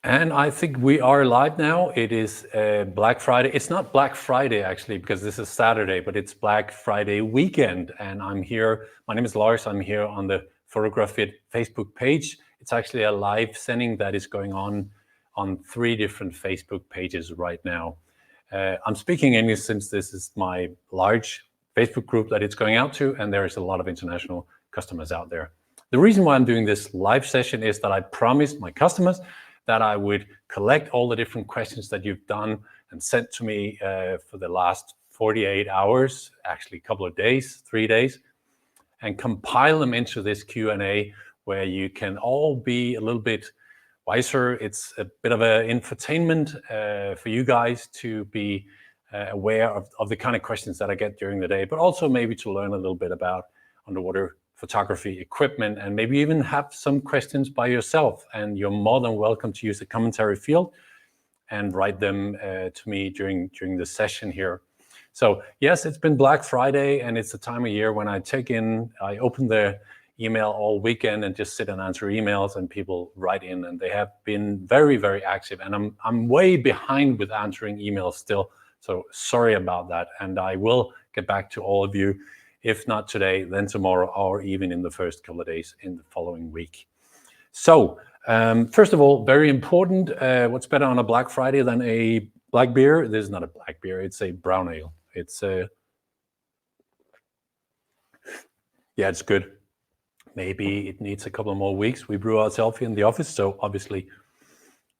And I think we are live now. It is Black Friday. It's not Black Friday actually, because this is Saturday, but it's Black Friday weekend. And I'm here. My name is Lars. I'm here on the Photograph It Facebook page. It's actually a live sending that is going on 3 different Facebook pages right now. I'm speaking English since this is my large Facebook group that it's going out to, and there is a lot of international customers out there. The reason why I'm doing this live session is that I promised my customers that I would collect all the different questions that you've done and sent to me for the last 48 hours, actually a couple of days, 3 days, and compile them into this Q&A where you can all be a little bit wiser. It's a bit of an infotainment for you guys to be aware of the kind of questions that I get during the day, but also maybe to learn a little bit about underwater photography equipment, and maybe even have some questions by yourself. And you're more than welcome to use the commentary field and write them to me during the session here. So yes, it's been Black Friday, and it's the time of year when I open the email all weekend and just sit and answer emails, and people write in, and they have been very, very active. And I'm way behind with answering emails still, so sorry about that. And I will get back to all of you. If not today, then tomorrow, or even in the first couple of days in the following week. So, first of all, very important, what's better on a Black Friday than a black beer? This is not a black beer, it's a brown ale. It's good. Maybe it needs a couple more weeks. We brew ourselves in the office, so obviously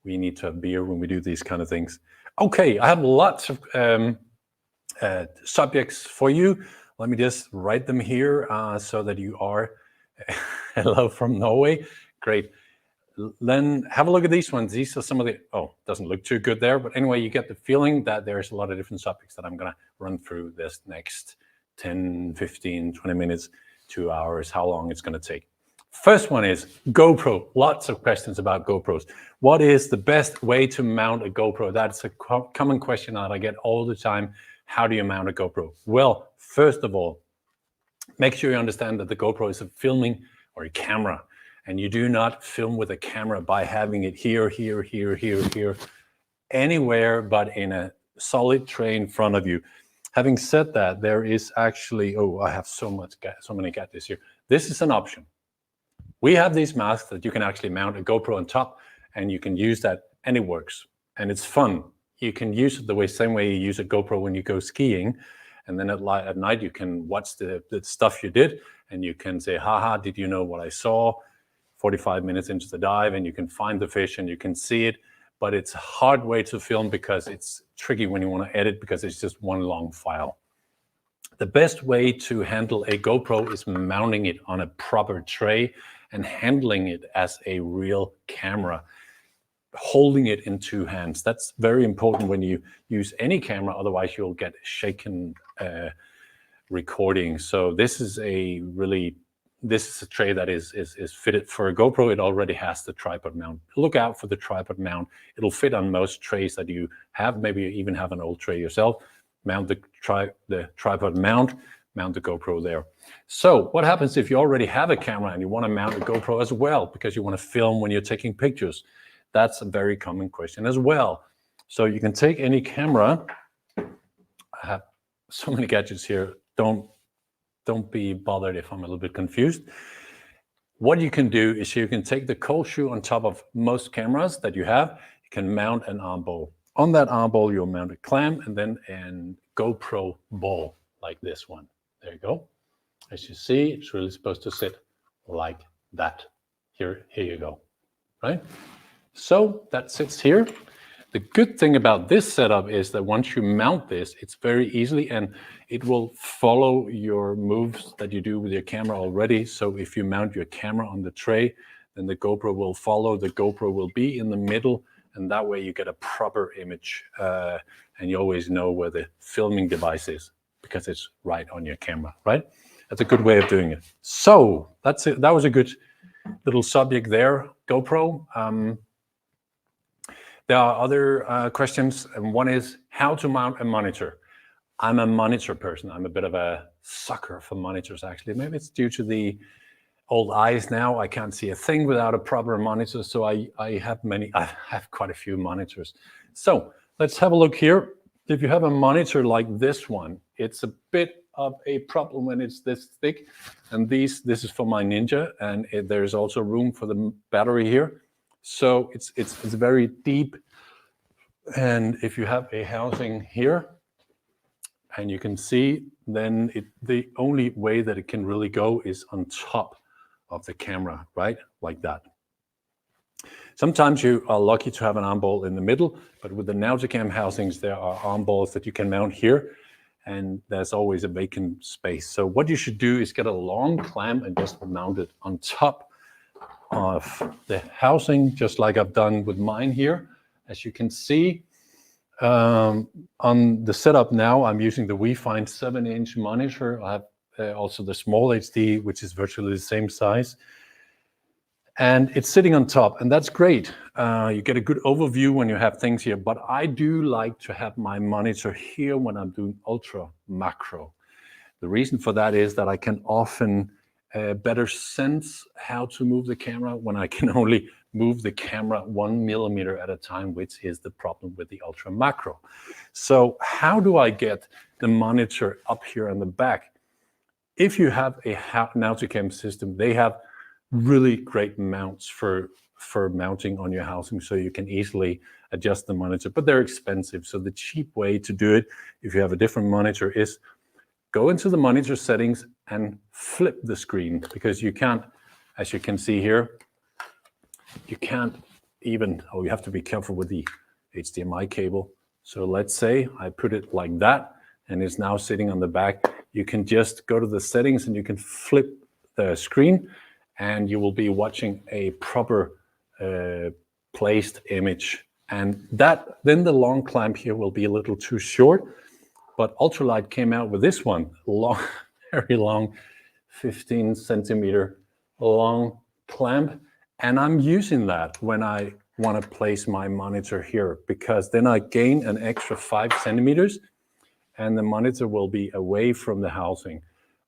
we need to have beer when we do these kind of things. Okay, I have lots of subjects for you. Let me just write them here so that you are, hello from Norway, great. Then have a look at these ones. These are some of the, doesn't look too good there, but anyway, you get the feeling that there's a lot of different subjects that I'm gonna run through this next 10, 15, 20 minutes, 2 hours, how long it's gonna take. First one is GoPro. Lots of questions about GoPros. What is the best way to mount a GoPro? That's a common question that I get all the time. How do you mount a GoPro? Well, first of all, make sure you understand that the GoPro is a filming or a camera, and you do not film with a camera by having it here, anywhere but in a solid tray in front of you. Having said that, there is actually, I have so many gadgets here. This is an option. We have these masks that you can actually mount a GoPro on top, and you can use that, and it works, and it's fun. You can use it the same way you use a GoPro when you go skiing, and then at night you can watch the stuff you did, and you can say, haha, did you know what I saw 45 minutes into the dive, and you can find the fish and you can see it. But it's a hard way to film because it's tricky when you want to edit, because it's just one long file. The best way to handle a GoPro is mounting it on a proper tray and handling it as a real camera, holding it in 2 hands. That's very important when you use any camera, otherwise you'll get shaken recording. So this is a tray that is fitted for a GoPro. It already has the tripod mount. Look out for the tripod mount. It'll fit on most trays that you have. Maybe you even have an old tray yourself. Mount the tripod mount the GoPro there. So what happens if you already have a camera and you want to mount a GoPro as well, because you want to film when you're taking pictures? That's a very common question as well. So you can take any camera. I have so many gadgets here. Don't be bothered if I'm a little bit confused. What you can do is you can take the cold shoe on top of most cameras that you have. You can mount an arm ball. On that arm ball, you'll mount a clamp and then a GoPro ball like this one. There you go. As you see, it's really supposed to sit like that. Here you go, right? So that sits here. The good thing about this setup is that once you mount this, it's very easily, and it will follow your moves that you do with your camera already. So if you mount your camera on the tray, then the GoPro will follow. The GoPro will be in the middle, and that way you get a proper image, and you always know where the filming device is because it's right on your camera, right? That's a good way of doing it. So that's it. That was a good little subject there, GoPro. There are other questions, and one is how to mount a monitor. I'm a monitor person. I'm a bit of a sucker for monitors, actually. Maybe it's due to the old eyes now. I can't see a thing without a proper monitor. So I have quite a few monitors. So let's have a look here. If you have a monitor like this one, it's a bit of a problem when it's this thick. And this is for my Ninja, and there's also room for the battery here. So it's very deep. And if you have a housing here, and you can see, then the only way that it can really go is on top of the camera, right? Like that. Sometimes you are lucky to have an arm ball in the middle, but with the Nauticam housings, there are arm balls that you can mount here, and there's always a vacant space. So what you should do is get a long clamp and just mount it on top of the housing, just like I've done with mine here. As you can see, on the setup now, I'm using the WeFind 7-inch monitor. I have also the small HD, which is virtually the same size. And it's sitting on top, and that's great. You get a good overview when you have things here, but I do like to have my monitor here when I'm doing ultra macro. The reason for that is that I can often better sense how to move the camera when I can only move the camera 1 millimeter at a time, which is the problem with the ultra macro. So how do I get the monitor up here in the back? If you have a Nauticam system, they have really great mounts for mounting on your housing, so you can easily adjust the monitor, but they're expensive. So the cheap way to do it, if you have a different monitor, is go into the monitor settings and flip the screen, because you can't, as you can see here, you can't even, you have to be careful with the HDMI cable. So let's say I put it like that, and it's now sitting on the back. You can just go to the settings and you can flip the screen, and you will be watching a proper placed image. And then the long clamp here will be a little too short, but Ultralight came out with this one, long, very long, 15 centimeter long clamp. And I'm using that when I want to place my monitor here, because then I gain an extra 5 centimeters and the monitor will be away from the housing,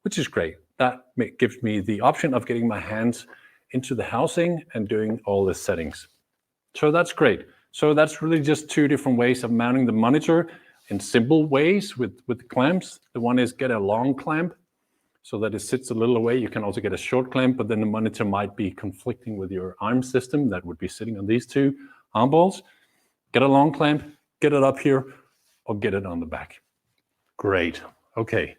which is great. That gives me the option of getting my hands into the housing and doing all the settings. So that's great. So that's really just two different ways of mounting the monitor in simple ways with the clamps. The one is get a long clamp so that it sits a little away. You can also get a short clamp, but then the monitor might be conflicting with your Armsystem that would be sitting on these two arm balls. Get a long clamp, get it up here, or get it on the back. Great. Okay.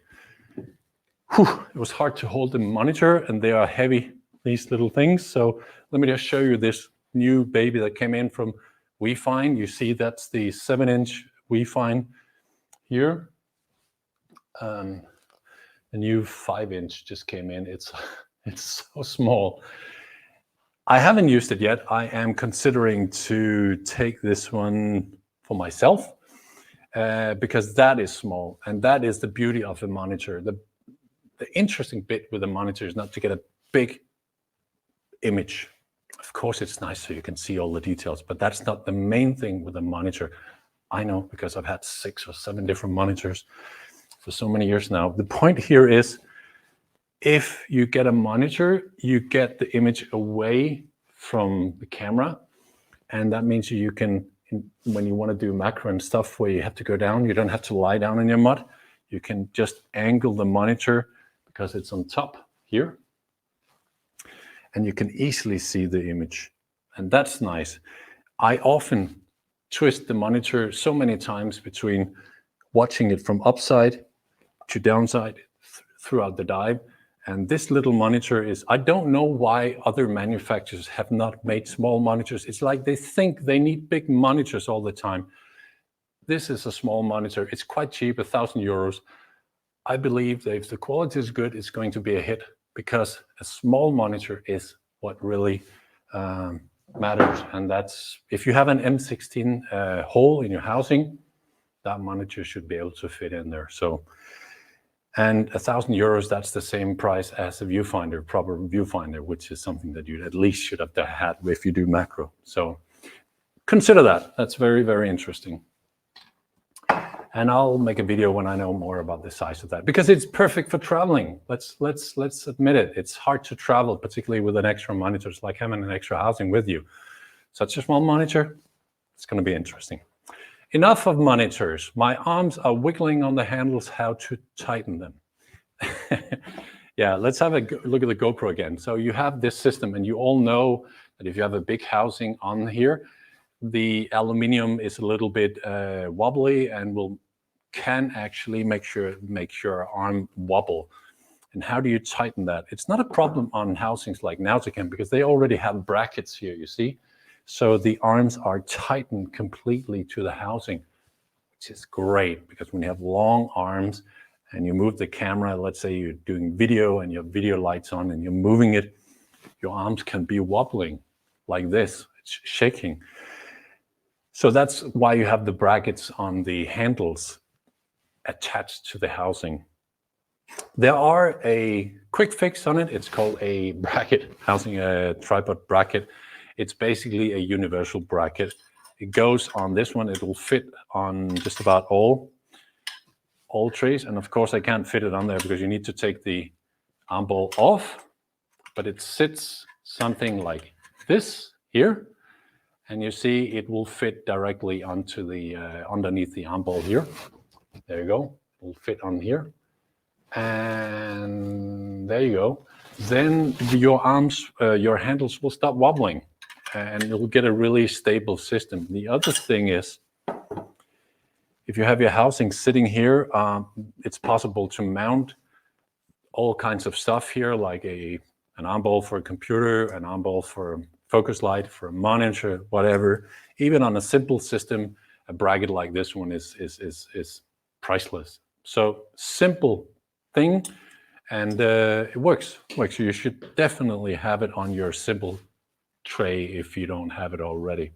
Whew. It was hard to hold the monitor, and they are heavy, these little things. So let me just show you this new baby that came in from WeFind. You see that's the 7-inch WeFind here. The new 5-inch just came in. It's so small. I haven't used it yet. I am considering to take this one for myself because that is small, and that is the beauty of the monitor. The interesting bit with the monitor is not to get a big image. Of course, it's nice so you can see all the details, but that's not the main thing with a monitor. I know, because I've had 6 or 7 different monitors for so many years now. The point here is, if you get a monitor, you get the image away from the camera, and that means you can, when you want to do macro and stuff where you have to go down, you don't have to lie down in your mud. You can just angle the monitor because it's on top here, and you can easily see the image, and that's nice. I often twist the monitor so many times between watching it from upside to downside throughout the dive. And this little monitor is, I don't know why other manufacturers have not made small monitors. It's like they think they need big monitors all the time. This is a small monitor. It's quite cheap, €1,000. I believe that if the quality is good, it's going to be a hit, because a small monitor is what really matters. And that's, if you have an M16 hole in your housing, that monitor should be able to fit in there. So, and €1,000, that's the same price as a viewfinder, proper viewfinder, which is something that you at least should have had if you do macro. So consider that. That's very, very interesting. And I'll make a video when I know more about the size of that, because it's perfect for traveling. Let's admit it. It's hard to travel, particularly with an extra monitor. It's like having an extra housing with you. Such a small monitor, it's going to be interesting. Enough of monitors. My arms are wiggling on the handles. How to tighten them. Yeah, let's have a look at the GoPro again. So you have this system, and you all know that if you have a big housing on here, the aluminium is a little bit wobbly and can actually make your arm wobble. And how do you tighten that? It's not a problem on housings like Nauticam, because they already have brackets here, you see? So the arms are tightened completely to the housing, which is great, because when you have long arms and you move the camera, let's say you're doing video and you have video lights on and you're moving it, your arms can be wobbling like this, it's shaking. So that's why you have the brackets on the handles attached to the housing. There are a quick fix on it. It's called a bracket housing, a tripod bracket. It's basically a universal bracket. It goes on this one. It will fit on just about all trays. And of course, I can't fit it on there because you need to take the arm ball off. But it sits something like this here. And you see it will fit directly onto the underneath the arm ball here. There you go. It will fit on here. And there you go. Then your arms, your handles will stop wobbling, and you'll get a really stable system. The other thing is, if you have your housing sitting here, it's possible to mount all kinds of stuff here, like an arm ball for a computer, an arm ball for a focus light, for a monitor, whatever. Even on a simple system, a bracket like this one is priceless. So simple thing, and it works. You should definitely have it on your simple tray if you don't have it already.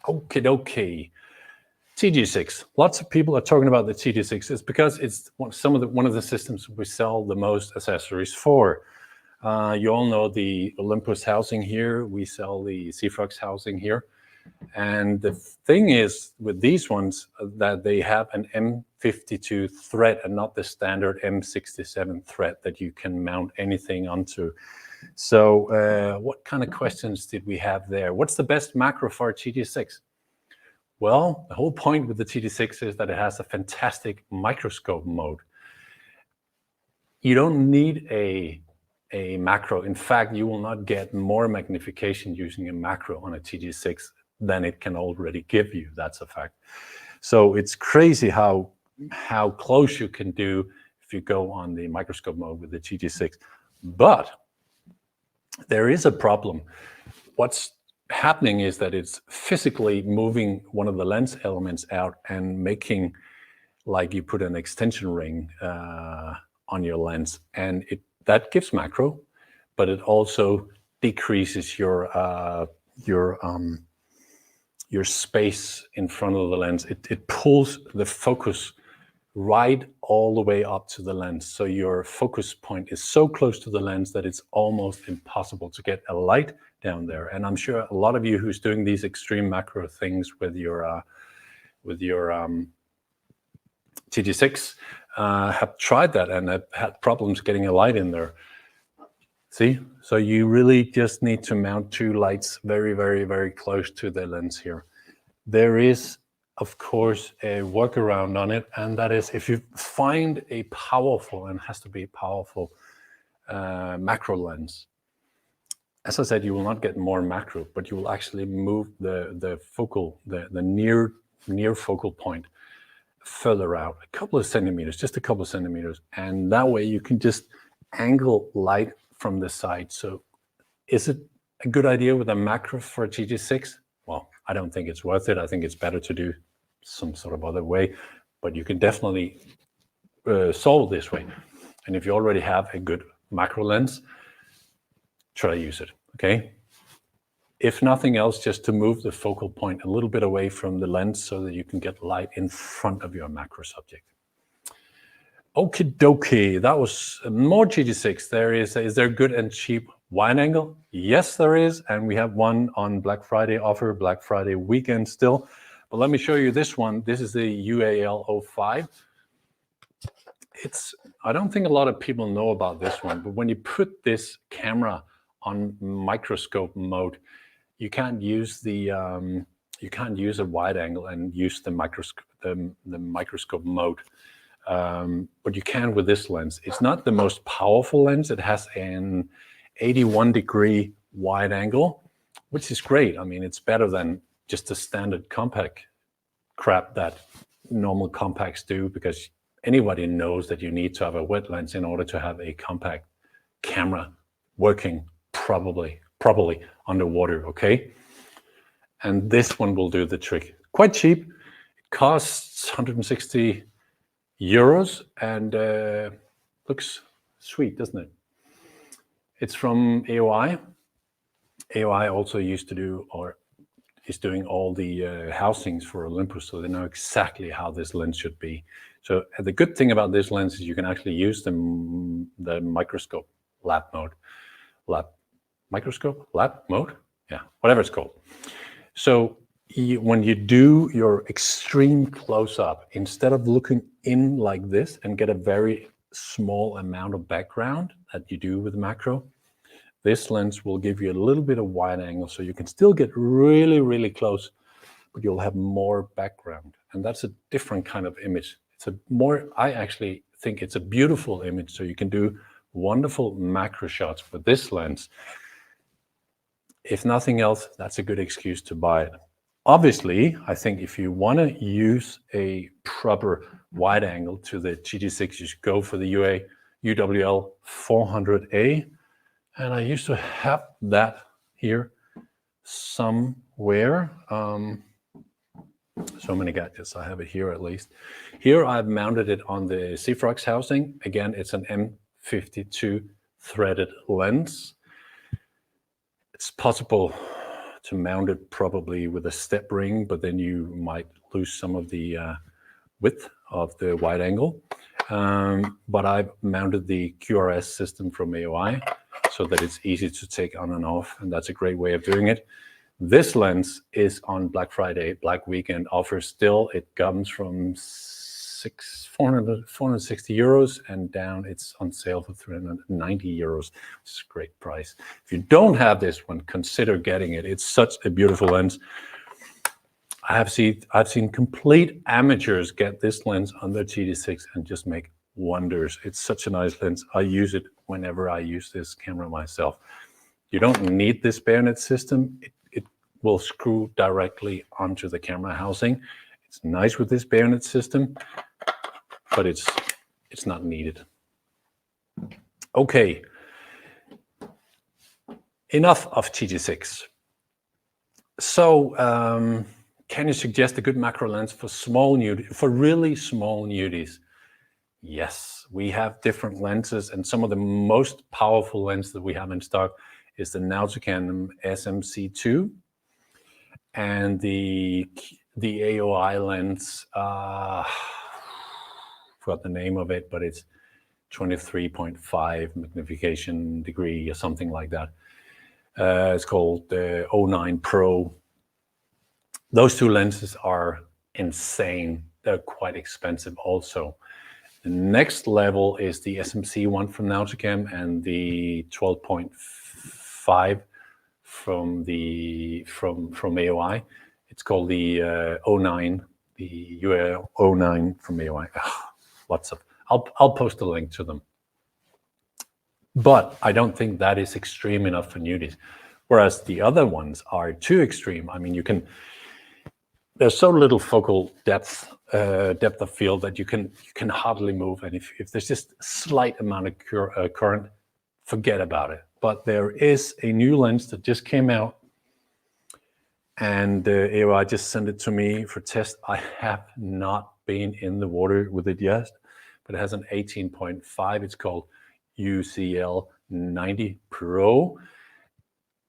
Okay. TG-6. Lots of people are talking about the TG-6. It's because it's one of the systems we sell the most accessories for. You all know the Olympus housing here. We sell the Seafrux housing here. And the thing is with these ones that they have an M52 thread and not the standard M67 thread that you can mount anything onto. So what kind of questions did we have there? What's the best macro for a TG-6? Well, the whole point with the TG-6 is that it has a fantastic microscope mode. You don't need a macro. In fact, you will not get more magnification using a macro on a TG-6 than it can already give you. That's a fact. So it's crazy how close you can do if you go on the microscope mode with the TG-6. But there is a problem. What's happening is that it's physically moving one of the lens elements out and making, like you put an extension ring on your lens, and that gives macro, but it also decreases your space in front of the lens. It pulls the focus right all the way up to the lens. So your focus point is so close to the lens that it's almost impossible to get a light down there. And I'm sure a lot of you who's doing these extreme macro things with your TG-6 have tried that and have had problems getting a light in there. See, so you really just need to mount two lights very, very, very close to the lens here. There is, of course, a workaround on it, and that is if you find a powerful, and has to be powerful, macro lens. As I said, you will not get more macro, but you will actually move the focal, the near focal point further out, a couple of centimeters, just a couple of centimeters, and that way you can just angle light from the side. So is it a good idea with a macro for a TG-6? Well, I don't think it's worth it. I think it's better to do some sort of other way, but you can definitely solve this way. And if you already have a good macro lens, try to use it, okay? If nothing else, just to move the focal point a little bit away from the lens so that you can get light in front of your macro subject. Okie dokie, that was more TG-6. Is there good and cheap wide angle? Yes, there is, and we have one on Black Friday offer, Black Friday weekend still. But let me show you this one. This is the UAL-05. I don't think a lot of people know about this one, but when you put this camera on microscope mode, you can't use a wide angle and use the microscope mode. But you can with this lens. It's not the most powerful lens. It has an 81-degree wide angle, which is great. I mean, it's better than just the standard compact crap that normal compacts do, because anybody knows that you need to have a wet lens in order to have a compact camera working properly underwater, okay? And this one will do the trick. Quite cheap. It costs 160 euros and looks sweet, doesn't it? It's from AOI. AOI also used to do, or is doing, all the housings for Olympus, so they know exactly how this lens should be. So the good thing about this lens is you can actually use the microscope lab mode. Microscope lab mode? Yeah, whatever it's called. So when you do your extreme close-up, instead of looking in like this and get a very small amount of background that you do with macro, this lens will give you a little bit of wide angle, so you can still get really, really close, but you'll have more background. And that's a different kind of image. I actually think it's a beautiful image, so you can do wonderful macro shots with this lens. If nothing else, that's a good excuse to buy it. Obviously, I think if you want to use a proper wide angle to the TG-6, you should go for the UWL 400A. And I used to have that here somewhere. So many gadgets, I have it here at least. Here I've mounted it on the Seafrox housing. Again, it's an M52 threaded lens. It's possible to mount it probably with a step ring, but then you might lose some of the width of the wide angle. But I've mounted the QRS system from AOI so that it's easy to take on and off, and that's a great way of doing it. This lens is on Black Friday, Black Weekend offer still. It comes from 460 euros and down. It's on sale for 390 euros. It's a great price. If you don't have this one, consider getting it. It's such a beautiful lens. I've seen complete amateurs get this lens on their TG-6 and just make wonders. It's such a nice lens. I use it whenever I use this camera myself. You don't need this bayonet system. It will screw directly onto the camera housing. It's nice with this bayonet system, but it's not needed. Okay, enough of TG-6. So can you suggest a good macro lens for really small nudies? Yes, we have different lenses, and some of the most powerful lenses that we have in stock is the Nauticam SMC2 and the AOI lens. Forgot the name of it, but it's 23.5 magnification degree or something like that. It's called the 09 Pro. Those two lenses are insane. They're quite expensive also. The next level is the SMC one from Nauticam and the 12.5 from AOI. It's called the 09, the UL09 from AOI. Lots of. I'll post a link to them. But I don't think that is extreme enough for nudies, whereas the other ones are too extreme. I mean, there's so little focal depth of field that you can hardly move, and if there's just a slight amount of current, forget about it. But there is a new lens that just came out, and AOI just sent it to me for test. I have not been in the water with it yet, but it has an 18.5. It's called UCL 90 Pro.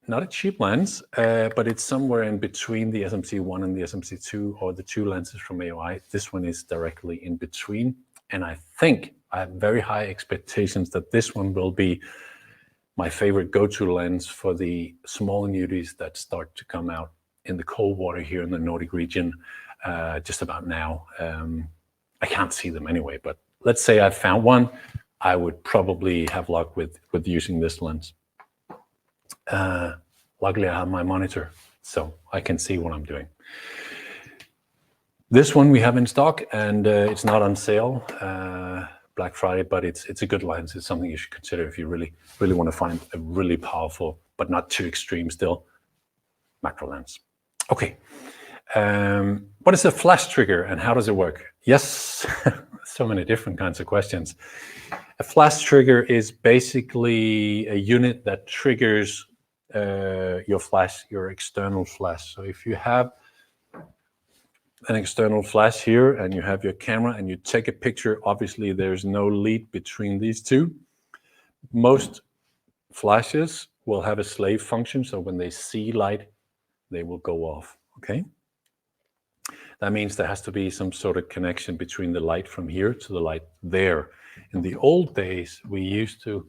Not a cheap lens, but it's somewhere in between the SMC1 and the SMC2, or the two lenses from AOI. This one is directly in between, and I think I have very high expectations that this one will be my favorite go-to lens for the small nudies that start to come out in the cold water here in the Nordic region. just about now. I can't see them anyway, but let's say I found one, I would probably have luck with using this lens. Luckily, I have my monitor, so I can see what I'm doing. This one we have in stock, and it's not on sale, Black Friday, but it's a good lens. It's something you should consider if you really want to find a really powerful, but not too extreme still, macro lens. Okay, what is a flash trigger and how does it work? Yes, so many different kinds of questions. A flash trigger is basically a unit that triggers your flash, your external flash. So if you have an external flash here and you have your camera and you take a picture, obviously there's no lead between these two. Most flashes will have a slave function, so when they see light, they will go off, okay? That means there has to be some sort of connection between the light from here to the light there. In the old days, we used to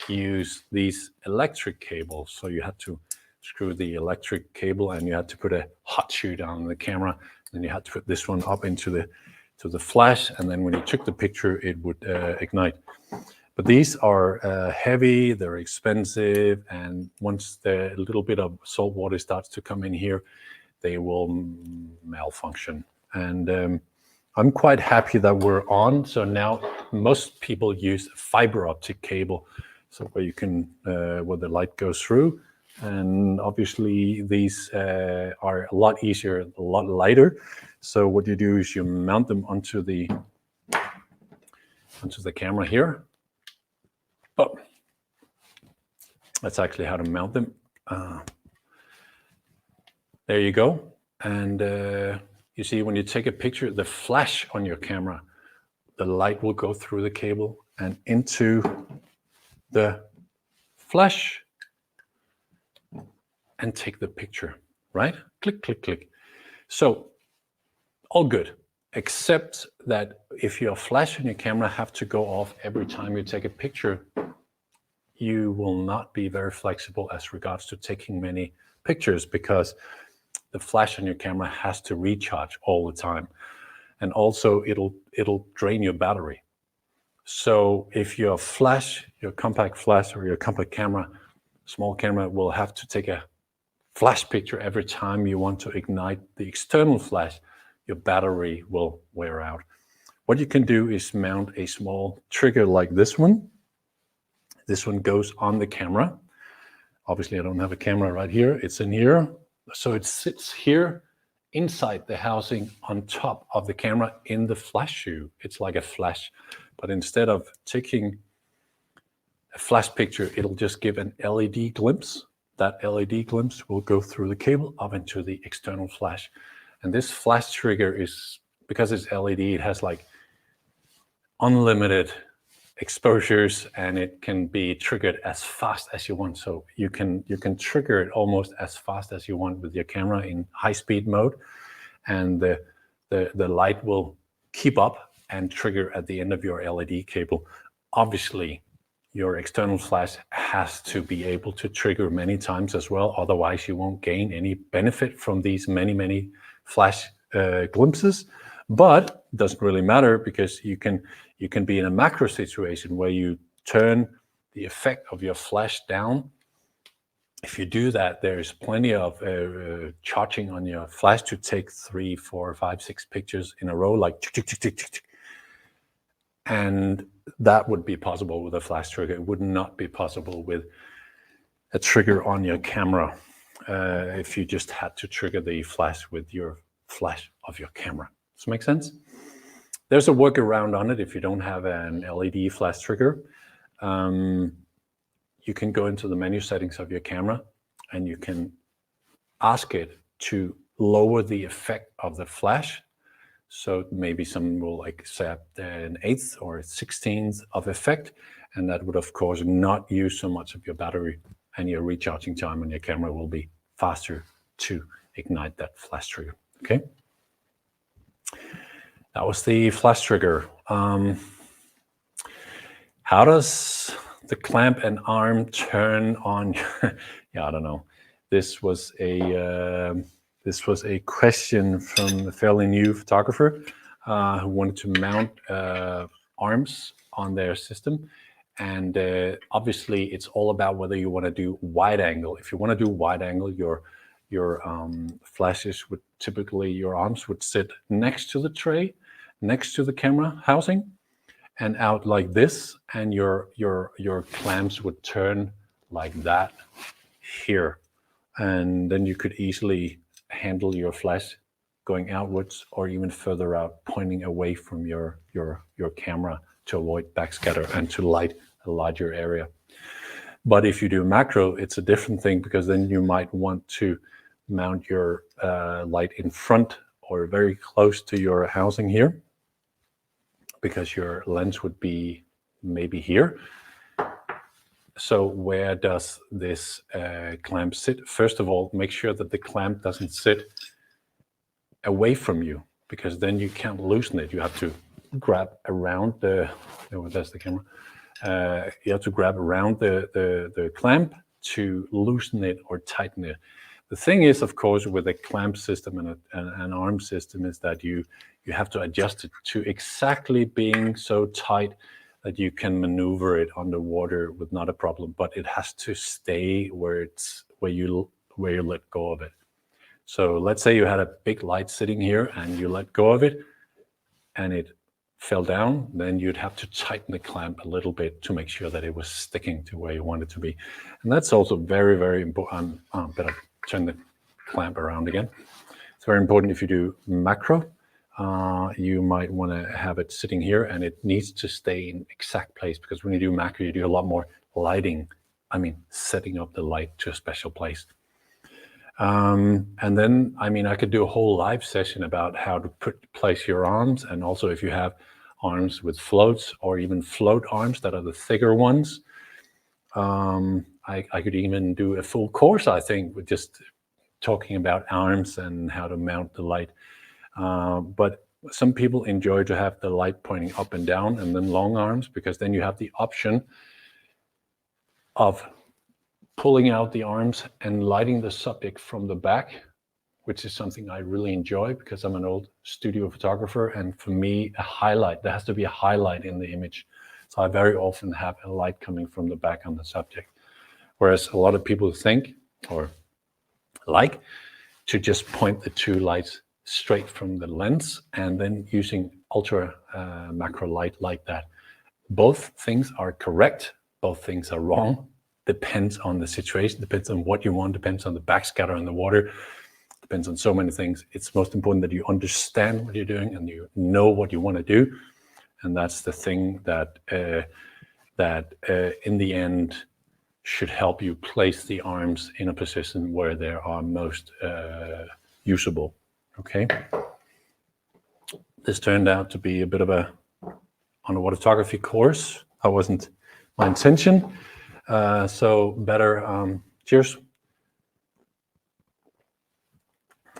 use these electric cables. So you had to screw the electric cable and you had to put a hot shoe down the camera. Then you had to put this one up into the flash. And then when you took the picture, it would ignite. But these are heavy, they're expensive. And once the little bit of salt water starts to come in here, they will malfunction. And I'm quite happy that we're on. So now most people use fiber optic cable, so where you can, where the light goes through. And obviously these are a lot easier, a lot lighter. So what you do is you mount them onto the camera here. Oh, that's actually how to mount them. There you go. And you see, when you take a picture, the flash on your camera, the light will go through the cable and into the flash and take the picture, right? Click, click, click. So all good, except that if your flash on your camera have to go off every time you take a picture, you will not be very flexible as regards to taking many pictures, because the flash on your camera has to recharge all the time. And also it'll drain your battery. So if your flash, your compact flash or your compact camera, small camera, will have to take a flash picture every time you want to ignite the external flash, your battery will wear out. What you can do is mount a small trigger like this one. This one goes on the camera. Obviously, I don't have a camera right here. It's in here. So it sits here inside the housing on top of the camera in the flash shoe. It's like a flash, but instead of taking a flash picture, it'll just give an LED glimpse. That LED glimpse will go through the cable up into the external flash. And this flash trigger is, because it's LED, it has like unlimited exposures, and it can be triggered as fast as you want. So you can trigger it almost as fast as you want with your camera in high speed mode, and the light will keep up and trigger at the end of your LED cable. Obviously, your external flash has to be able to trigger many times as well. Otherwise, you won't gain any benefit from these many flash glimpses. But it doesn't really matter, because you can be in a macro situation where you turn the effect of your flash down. If you do that, there's plenty of charging on your flash to take 3, 4, 5, 6 pictures in a row, like tick, tick, tick, tick, tick, tick. And that would be possible with a flash trigger. It would not be possible with a trigger on your camera if you just had to trigger the flash with your flash of your camera. Does that make sense? There's a workaround on it if you don't have an LED flash trigger. You can go into the menu settings of your camera and you can ask it to lower the effect of the flash. So maybe some will accept an 1/8 or a 16th of effect, and that would of course not use so much of your battery, and your recharging time on your camera will be faster to ignite that flash trigger. Okay. That was the flash trigger. How does the clamp and arm turn on? Yeah, I don't know. This was a This was a question from a fairly new photographer who wanted to mount arms on their system. And obviously, it's all about whether you want to do wide angle. If you want to do wide angle, your flashes would typically, your arms would sit next to the tray, next to the camera housing, and out like this, and your clamps would turn like that here, and then you could easily handle your flash going outwards or even further out, pointing away from your camera to avoid backscatter and to light a larger area. But if you do macro, it's a different thing, because then you might want to mount your light in front or very close to your housing here, because your lens would be maybe here. So where does this clamp sit? First of all, make sure that the clamp doesn't sit away from you, because then you can't loosen it. You have to grab around the, that's the camera. You have to grab around the clamp to loosen it or tighten it. The thing is, of course, with a clamp system and an arm system, is that you have to adjust it to exactly being so tight that you can maneuver it underwater with not a problem, but it has to stay where you let go of it. So let's say you had a big light sitting here and you let go of it and it fell down, then you'd have to tighten the clamp a little bit to make sure that it was sticking to where you want it to be. And that's also very, very important. Better turn the clamp around again. It's very important if you do macro. You might want to have it sitting here, and it needs to stay in exact place, because when you do macro, you do a lot more lighting. Setting up the light to a special place. And then, I could do a whole live session about how to place your arms, and also if you have arms with floats or even float arms that are the thicker ones. I could even do a full course, I think, with just talking about arms and how to mount the light. But some people enjoy to have the light pointing up and down, and then long arms, because then you have the option of pulling out the arms and lighting the subject from the back, which is something I really enjoy, because I'm an old studio photographer, and for me, there has to be a highlight in the image. So I very often have a light coming from the back on the subject. Whereas a lot of people think, or like, to just point the two lights straight from the lens and then using ultra macro light like that. Both things are correct, both things are wrong. Depends on the situation, depends on what you want, depends on the backscatter in the water, depends on so many things. It's most important that you understand what you're doing and you know what you want to do. And that's the thing that in the end should help you place the arms in a position where they are most usable. Okay. This turned out to be a bit of a underwater photography course. That wasn't my intention. So better, cheers.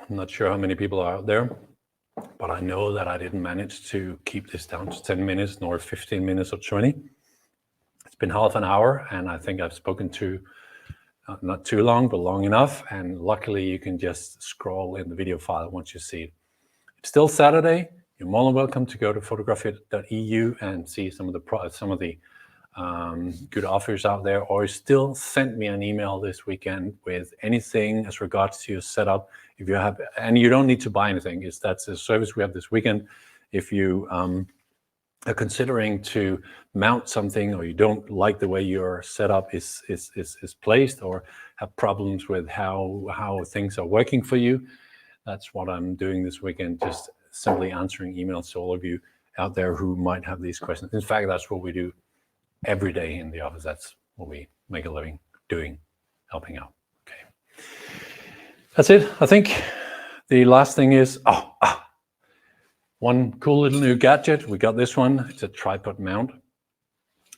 I'm not sure how many people are out there, but I know that I didn't manage to keep this down to 10 minutes, nor 15 minutes or 20. It's been half an hour, and I think I've spoken to not too long, but long enough. And luckily, you can just scroll in the video file once you see it. It's still Saturday. You're more than welcome to go to photography.eu and see some of the good offers out there, or still send me an email this weekend with anything as regards to your setup. If you have, and you don't need to buy anything, that's a service we have this weekend. If you are considering to mount something, or you don't like the way your setup is placed, or have problems with how things are working for you, that's what I'm doing this weekend, just simply answering emails to all of you out there who might have these questions. In fact, that's what we do every day in the office. That's what we make a living doing, helping out. Okay, that's it. I think the last thing is one cool little new gadget. We got this one. It's a tripod mount.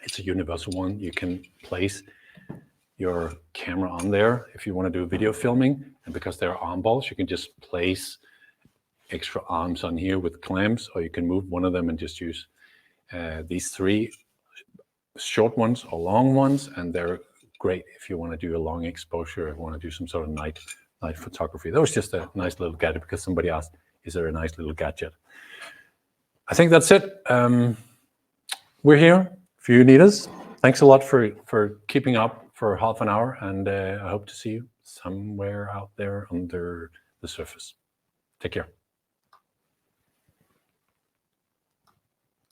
It's a universal one. You can place your camera on there if you want to do video filming, and because there are arm balls, you can just place extra arms on here with clamps, or you can move one of them and just use these three short ones or long ones, and they're great if you want to do a long exposure, or want to do some sort of night night photography. That was just a nice little gadget because somebody asked, is there a nice little gadget? I think that's it. We're here if you need us. Thanks a lot for keeping up for half an hour, and I hope to see you somewhere out there under the surface. Take care.